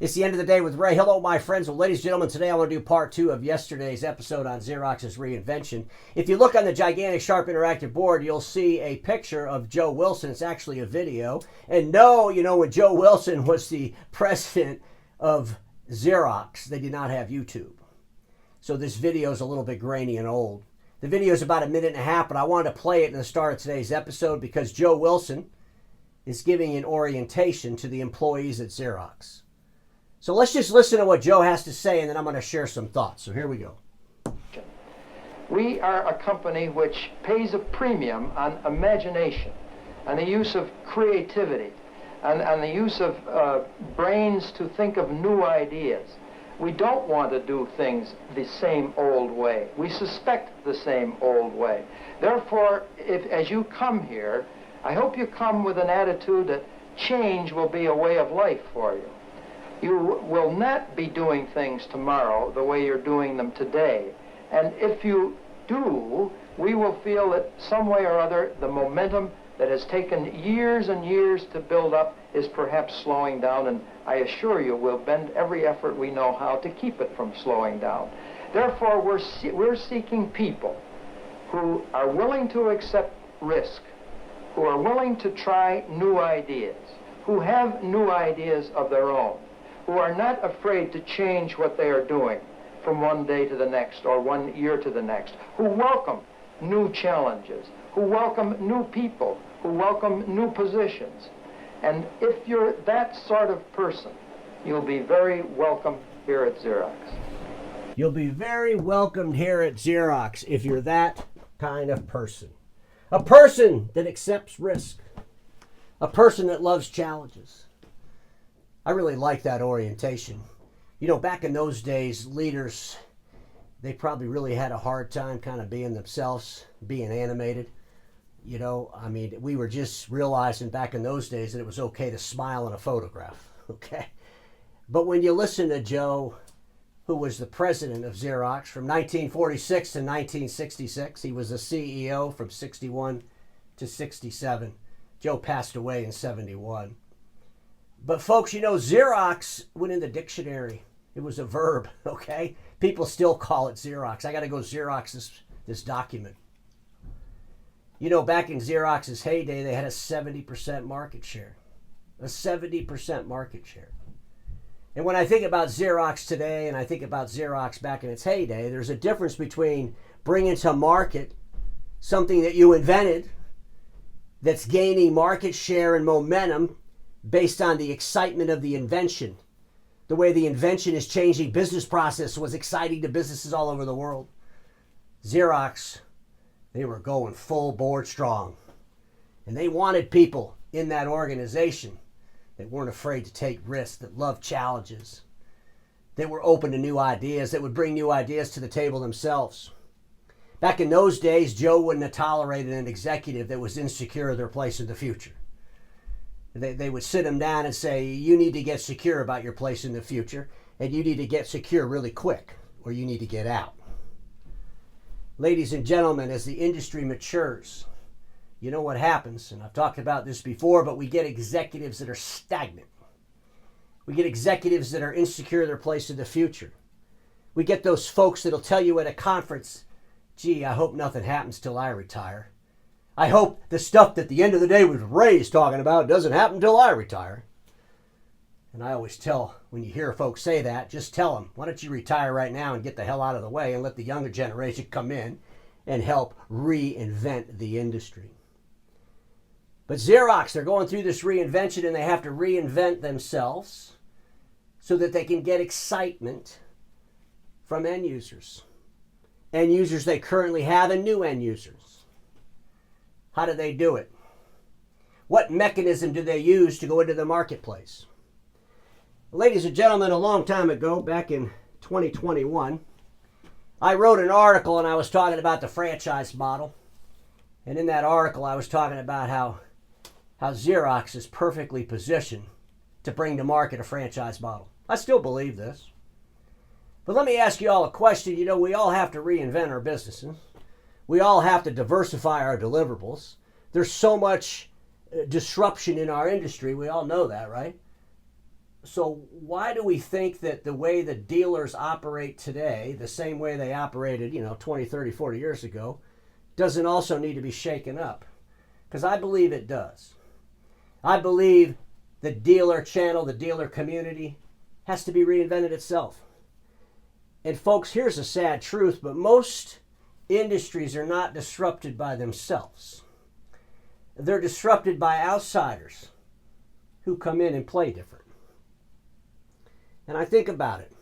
It's the end of the day with Ray. Hello, my friends. Well, ladies and gentlemen, today I want to do part 2 of yesterday's episode on Xerox's reinvention. If you look on the gigantic Sharp Interactive board, you'll see a picture of Joe Wilson. It's actually a video. And no, when Joe Wilson was the president of Xerox, they did not have YouTube. So this video is a little bit grainy and old. The video is about a minute and a half, but I wanted to play it in the start of today's episode because Joe Wilson is giving an orientation to the employees at Xerox. So let's just listen to what Joe has to say, and then I'm going to share some thoughts. So here we go. We are a company which pays a premium on imagination and the use of creativity and the use of brains to think of new ideas. We don't want to do things the same old way. We suspect the same old way. Therefore, as you come here, I hope you come with an attitude that change will be a way of life for you. You will not be doing things tomorrow the way you're doing them today. And if you do, we will feel that some way or other the momentum that has taken years and years to build up is perhaps slowing down, and I assure you we'll bend every effort we know how to keep it from slowing down. Therefore, we're seeking people who are willing to accept risk, who are willing to try new ideas, who have new ideas of their own, who are not afraid to change what they are doing from one day to the next or 1 year to the next, who welcome new challenges, who welcome new people, who welcome new positions. And if you're that sort of person, you'll be very welcome here at Xerox. You'll be very welcomed here at Xerox if you're that kind of person. A person that accepts risk. A person that loves challenges. I really like that orientation. Back in those days, leaders, they probably really had a hard time kind of being themselves, being animated. We were just realizing back in those days that it was okay to smile in a photograph, okay? But when you listen to Joe, who was the president of Xerox from 1946 to 1966, he was the CEO from 61 to 67. Joe passed away in 71. But folks, Xerox went in the dictionary. It was a verb, okay? People still call it Xerox. I got to go Xerox this document. Back in Xerox's heyday, they had a 70% market share. A 70% market share. And when I think about Xerox today and I think about Xerox back in its heyday, there's a difference between bringing to market something that you invented that's gaining market share and momentum based on the excitement of the invention. The way the invention is changing business process was exciting to businesses all over the world. Xerox, they were going full board strong. And they wanted people in that organization that weren't afraid to take risks, that loved challenges, that were open to new ideas, that would bring new ideas to the table themselves. Back in those days, Joe wouldn't have tolerated an executive that was insecure of their place in the future. They would sit him down and say, you need to get secure about your place in the future, and you need to get secure really quick, or you need to get out. Ladies and gentlemen, as the industry matures, you know what happens, and I've talked about this before, but we get executives that are stagnant. We get executives that are insecure of their place in the future. We get those folks that'll tell you at a conference, gee, I hope nothing happens till I retire. I hope the stuff that at the end of the day was Ray's talking about doesn't happen till I retire. And I always tell, when you hear folks say that, just tell them, why don't you retire right now and get the hell out of the way and let the younger generation come in and help reinvent the industry. But Xerox, they're going through this reinvention and they have to reinvent themselves so that they can get excitement from end users. End users they currently have and new end users. How do they do it? What mechanism do they use to go into the marketplace? Ladies and gentlemen, a long time ago, back in 2021, I wrote an article and I was talking about the franchise model. And in that article, I was talking about how Xerox is perfectly positioned to bring to market a franchise model. I still believe this. But let me ask you all a question. We all have to reinvent our businesses. We all have to diversify our deliverables. There's so much disruption in our industry. We all know that, right? So why do we think that the way the dealers operate today, the same way they operated, 20, 30, 40 years ago, doesn't also need to be shaken up? Because I believe it does. I believe the dealer channel, the dealer community, has to be reinvented itself. And folks, here's a sad truth, but most industries are not disrupted by themselves. They're disrupted by outsiders who come in and play different. And I think about it.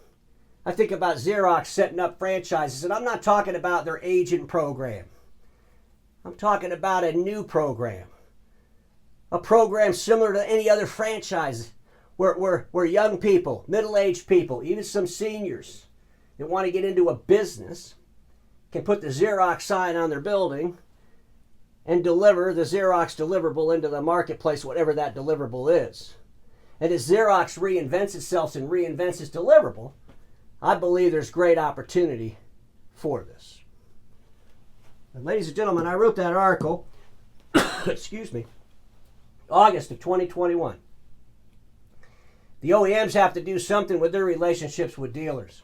I think about Xerox setting up franchises, and I'm not talking about their agent program. I'm talking about a new program. A program similar to any other franchise where young people, middle-aged people, even some seniors that want to get into a business can put the Xerox sign on their building and deliver the Xerox deliverable into the marketplace, whatever that deliverable is. And as Xerox reinvents itself and reinvents its deliverable, I believe there's great opportunity for this. And ladies and gentlemen, I wrote that article, excuse me, August of 2021. The OEMs have to do something with their relationships with dealers.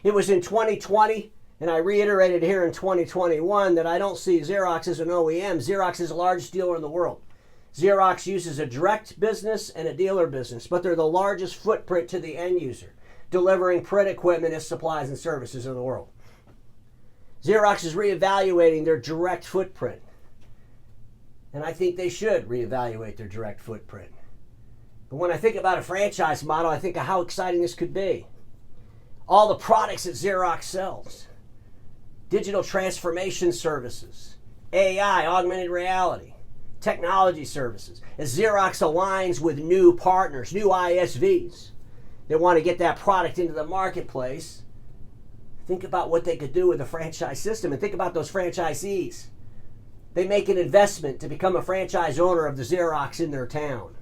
It was in 2020, and I reiterated here in 2021 that I don't see Xerox as an OEM. Xerox is the largest dealer in the world. Xerox uses a direct business and a dealer business, but they're the largest footprint to the end user, delivering print equipment as supplies and services in the world. Xerox is reevaluating their direct footprint, and I think they should reevaluate their direct footprint. But when I think about a franchise model, I think of how exciting this could be. All the products that Xerox sells, digital transformation services, AI, augmented reality, technology services. As Xerox aligns with new partners, new ISVs that want to get that product into the marketplace, think about what they could do with a franchise system, and think about those franchisees. They make an investment to become a franchise owner of the Xerox in their town.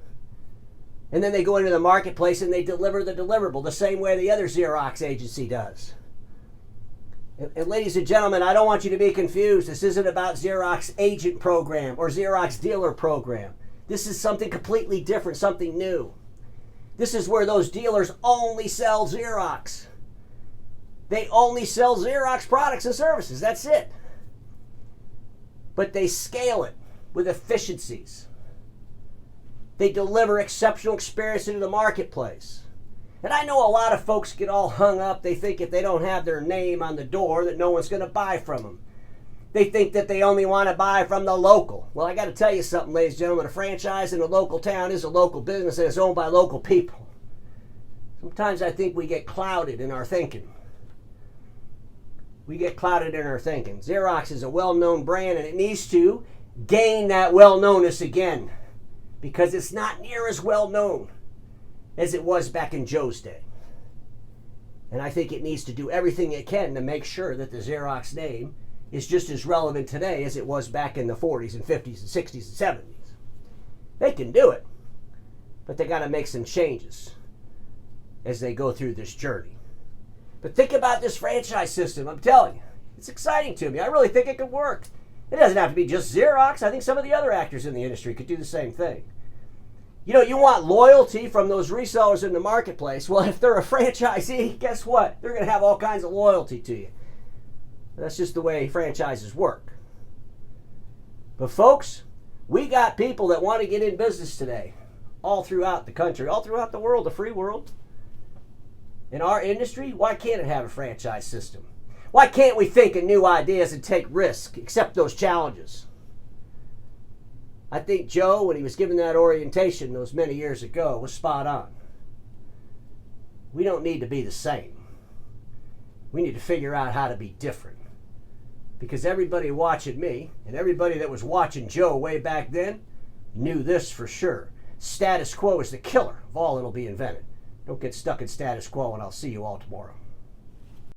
And then they go into the marketplace and they deliver the deliverable the same way the other Xerox agency does. And ladies and gentlemen, I don't want you to be confused. This isn't about Xerox agent program or Xerox dealer program. This is something completely different, something new. This is where those dealers only sell Xerox. They only sell Xerox products and services. That's it. But they scale it with efficiencies. They deliver exceptional experience into the marketplace. And I know a lot of folks get all hung up. They think if they don't have their name on the door that no one's going to buy from them. They think that they only want to buy from the local. Well, I got to tell you something, ladies and gentlemen. A franchise in a local town is a local business and it's owned by local people. Sometimes I think we get clouded in our thinking. We get clouded in our thinking. Xerox is a well-known brand and it needs to gain that well-knownness again, because it's not near as well known as it was back in Joe's day. And I think it needs to do everything it can to make sure that the Xerox name is just as relevant today as it was back in the 40s and 50s and 60s and 70s. They can do it, but they got to make some changes as they go through this journey. But think about this franchise system. I'm telling you, it's exciting to me. I really think it could work. It doesn't have to be just Xerox. I think some of the other actors in the industry could do the same thing. You know, you want loyalty from those resellers in the marketplace. Well, if they're a franchisee, guess what? They're going to have all kinds of loyalty to you. That's just the way franchises work. But folks, we got people that want to get in business today, all throughout the country, all throughout the world, the free world. In our industry, why can't it have a franchise system? Why can't we think of new ideas and take risks, accept those challenges? I think Joe, when he was given that orientation those many years ago, was spot on. We don't need to be the same. We need to figure out how to be different. Because everybody watching me and everybody that was watching Joe way back then knew this for sure. Status quo is the killer of all that'll be invented. Don't get stuck in status quo, and I'll see you all tomorrow.